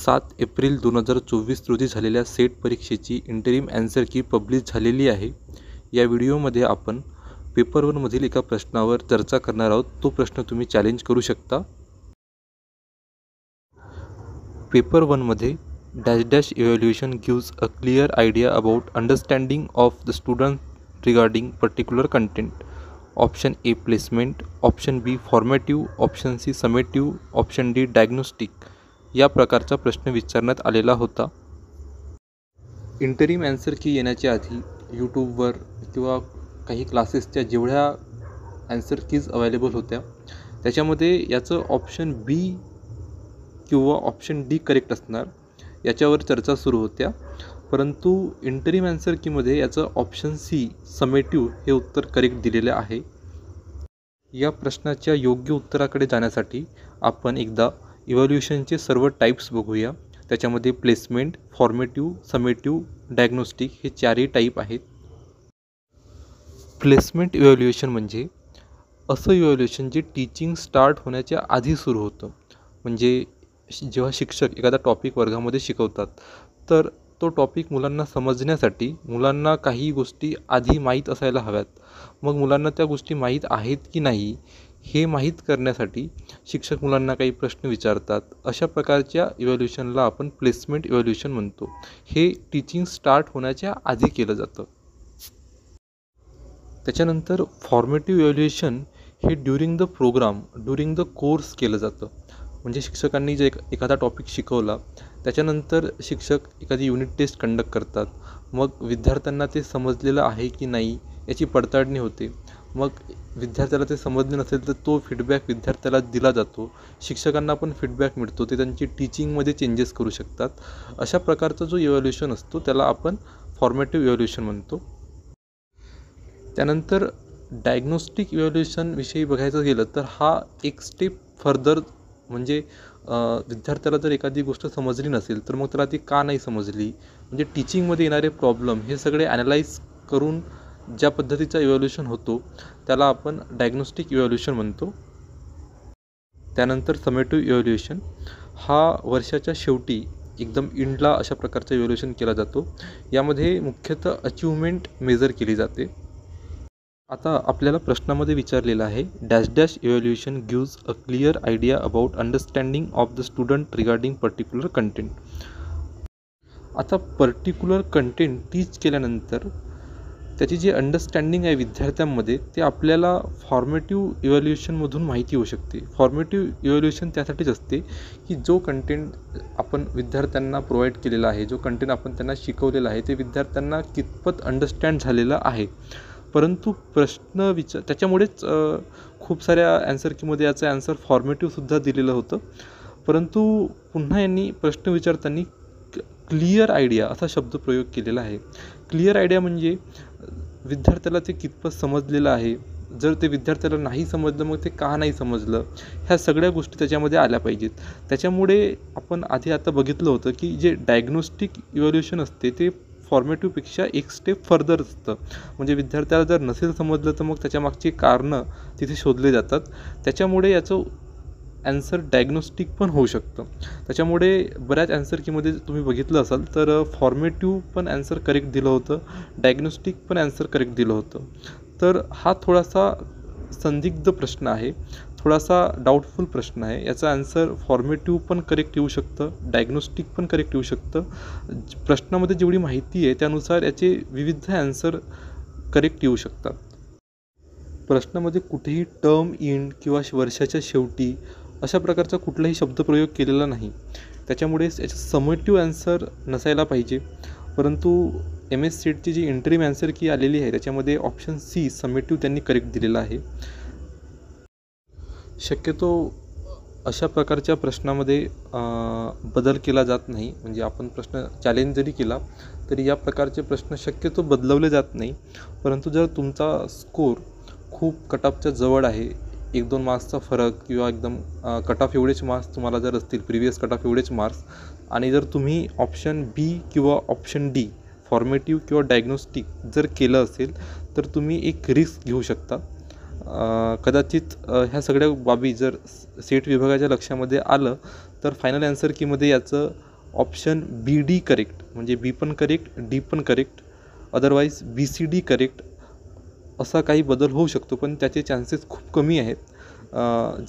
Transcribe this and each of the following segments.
7 April 2024 रोजी झालेल्या set परीक्षेची इंटरिम ॲन्सर की पब्लिश झालेली आहे. या व्हिडिओमध्ये आपण पेपर 1 मधील एका प्रश्नावर चर्चा करणार आहोत. तो प्रश्न तुम्ही चॅलेंज करू शकता. पेपर 1 मध्ये dash dash evaluation gives a clear idea about understanding of the student regarding particular content. Option A placement, option B formative, option C summative, option D diagnostic या प्रकारचा प्रश्न विचारण्यात आलेला होता. इंटरिम ॲन्सर की येण्याच्या आधी यूट्यूबवर किंवा काही क्लासेसच्या जेवढ्या ॲन्सर कीज अवेलेबल होत्या त्याच्यामध्ये याचं ऑप्शन बी किंवा ऑप्शन डी करेक्ट असणार याच्यावर चर्चा सुरू होत्या. परंतु इंटरिम ॲन्सर कीमध्ये याचं ऑप्शन सी समेटिव्ह हे उत्तर करेक्ट दिलेले आहे. या प्रश्नाच्या योग्य उत्तराकडे जाण्यासाठी आपण एकदा इव्हॅल्युएशनचे सर्व टाईप्स बघूया. त्याच्यामध्ये प्लेसमेंट, फॉर्मेटिव्ह, समेटिव्ह, डायग्नोस्टिक हे चारही टाईप आहेत. प्लेसमेंट इव्हॅल्युएशन म्हणजे असं इव्हॅल्युएशन जे टीचिंग स्टार्ट होण्याच्या आधी सुरू होतं. म्हणजे जेव्हा शिक्षक एखादा टॉपिक वर्गामध्ये शिकवतात तर तो टॉपिक मुलांना समजण्यासाठी मुलांना काही गोष्टी आधी माहीत असायला हव्यात. मग मुलांना त्या गोष्टी माहीत आहेत की नाही हे माहीत करण्यासाठी शिक्षक मुलांना काही प्रश्न विचारतात. अशा प्रकारच्या इव्हॅल्युएशनला आपण प्लेसमेंट इव्हॅल्युएशन म्हणतो. हे टीचिंग स्टार्ट होण्याच्या आधी केलं जातं. त्याच्यानंतर फॉर्मेटिव्ह इव्हॅल्युएशन हे during the programme, during the course केलं जातं. म्हणजे शिक्षकांनी जे एखादा टॉपिक शिकवला त्याच्यानंतर शिक्षक एखादी युनिट टेस्ट कंडक्ट करतात. मग विद्यार्थ्यांना ते समजलेलं आहे की नाही याची पडताळणी होते. मग विद्यार्थ्याला ते समजले नसेल तर तो फीडबॅक विद्यार्थ्याला दिला जातो. शिक्षकांना पण फीडबॅक मिळतो, ते त्यांची टीचिंगमध्ये चेंजेस करू शकतात. अशा प्रकारचा जो इव्हॅल्युएशन असतो त्याला आपण फॉर्मेटिव्ह इव्हॅल्युएशन म्हणतो. त्यानंतर डायग्नोस्टिक इव्हॅल्युएशनविषयी बघायचं गेलं तर हा एक स्टेप फर्दर, म्हणजे विद्यार्थ्याला जर एखादी गोष्ट समजली नसेल तर मग त्याला ती का नाही समजली, म्हणजे टीचिंगमध्ये येणारे प्रॉब्लेम हे सगळे ॲनालाइज करून ज्या पद्धतीचा इव्हॅल्युएशन होतो त्याला आपण डायग्नोस्टिक इव्हॅल्युएशन म्हणतो. त्यानंतर समेटिव्ह इव्हॅल्युएशन हा वर्षाच्या शेवटी एकदम इंडला अशा प्रकारचा इव्हॅल्युएशन केला जातो. यामध्ये मुख्यतः अचिव्हमेंट मेजर केली जाते. आता आपल्याला प्रश्नामध्ये विचारलेलं आहे dash dash evaluation gives a clear idea about understanding of the student regarding particular content. आता पर्टिक्युलर कंटेंट टीच केल्यानंतर त्याची जी अंडरस्टँडिंग आहे विद्यार्थ्यांमध्ये ते आपल्याला फॉर्मेटिव्ह इव्हॅल्युएशनमधून माहिती होऊ शकते. फॉर्मेटिव्ह इव्हॅल्युएशन त्यासाठीच असते की जो कंटेंट आपण विद्यार्थ्यांना प्रोव्हाइड केलेला आहे, जो कंटेंट आपण त्यांना शिकवलेला आहे ते विद्यार्थ्यांना कितपत अंडरस्टँड झालेलं आहे. परंतु प्रश्न त्याच्यामुळेच खूप साऱ्या ॲन्सर कीमध्ये याचं ॲन्सर फॉर्मेटिव्हसुद्धा दिलेलं होतं. परंतु पुन्हा यांनी प्रश्न विचारताना क्लिअर आयडिया असा शब्दप्रयोग केलेला आहे. क्लिअर आयडिया म्हणजे विद्यार्थ्याला ते कितपत समजलेलं आहे, जर ते विद्यार्थ्याला नाही समजलं मग ते का नाही समजलं, ह्या सगळ्या गोष्टी त्याच्यामध्ये आल्या पाहिजेत. त्याच्यामुळे आपण आधी आता बघितलं होतं की जे डायग्नोस्टिक इव्हॅल्युएशन असते ते फॉर्मेटिव्हपेक्षा एक स्टेप फर्दर असतं. म्हणजे विद्यार्थ्याला जर नसेल समजलं तर मग त्याच्यामागची कारणं तिथे शोधले जातात. त्याच्यामुळे याचं ॲन्सर डायग्नोस्टिक पण होऊ शकतं. त्याच्यामुळे बऱ्याच ॲन्सर कीमध्ये तुम्ही बघितलं असाल तर फॉर्मेटिव्ह पण ॲन्सर करेक्ट दिलं होतं, डायग्नोस्टिक पण ॲन्सर करेक्ट दिलं होतं. तर हा थोडासा संदिग्ध प्रश्न आहे, थोडासा डाऊटफुल प्रश्न आहे. याचा ॲन्सर फॉर्मेटिव्ह पण करेक्ट येऊ शकतं, डायग्नोस्टिक पण करेक्ट येऊ शकतं. प्रश्नामध्ये जेवढी माहिती आहे त्यानुसार याचे विविध ॲन्सर करेक्ट येऊ शकतात. प्रश्नामध्ये कुठेही टर्म एंड किंवा वर्षाच्या शेवटी अशा प्रकारचा कुठलाही शब्दप्रयोग केलेला नाही. त्याच्यामुळे याचं समेटिव्ह ॲन्सर नसायला पाहिजे. परंतु MS-सेटची जी इंटरिम ॲन्सर की आलेली आहे त्याच्यामध्ये ऑप्शन सी समेटिव्ह त्यांनी करेक्ट दिलेला आहे. शक्यतो अशा प्रकारच्या प्रश्नामध्ये बदल केला जात नाही. म्हणजे आपण प्रश्न चॅलेंज जरी केला तरी या प्रकारचे प्रश्न शक्यतो बदलवले जात नाही. परंतु जर तुमचा स्कोर खूप कट ऑफच्या जवळ आहे, 1-2 मार्क्सचा फरक किंवा एकदम कट ऑफ एवढेच मार्क्स तुम्हाला जर असतील, प्रिव्हियस कट ऑफ एवढेच मार्क्स, आणि जर तुम्ही ऑप्शन बी किंवा ऑप्शन डी फॉर्मेटिव्ह किंवा डायग्नोस्टिक जर केलं असेल तर तुम्ही एक रिस्क घेऊ शकता. कदाचित ह्या सगळ्या बाबी जर सेट विभागाच्या लक्षामध्ये आलं तर फायनल ॲन्सर कीमध्ये याचं ऑप्शन बी डी करेक्ट, म्हणजे बी पण करेक्ट, डी पण correct, otherwise B C D correct, असा काही बदल होऊ शकतो, पण त्याचे चान्सेस खूप कमी आहेत.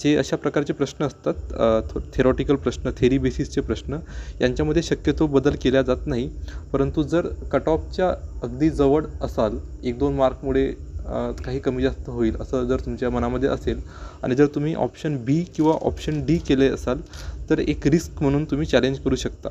जे अशा प्रकारचे प्रश्न असतात थेरॉटिकल प्रश्न, थेरी बेसिसचे प्रश्न, यांच्यामध्ये शक्यतो बदल केला जात नाही. परंतु जर कट ऑफच्या अगदी जवळ असाल, 1-2 मार्कमुळे काही कमी जास्त होईल असं जर तुमच्या मनामध्ये असेल आणि जर तुम्ही ऑप्शन बी किंवा ऑप्शन डी केले असाल तर एक रिस्क म्हणून तुम्ही चॅलेंज करू शकता.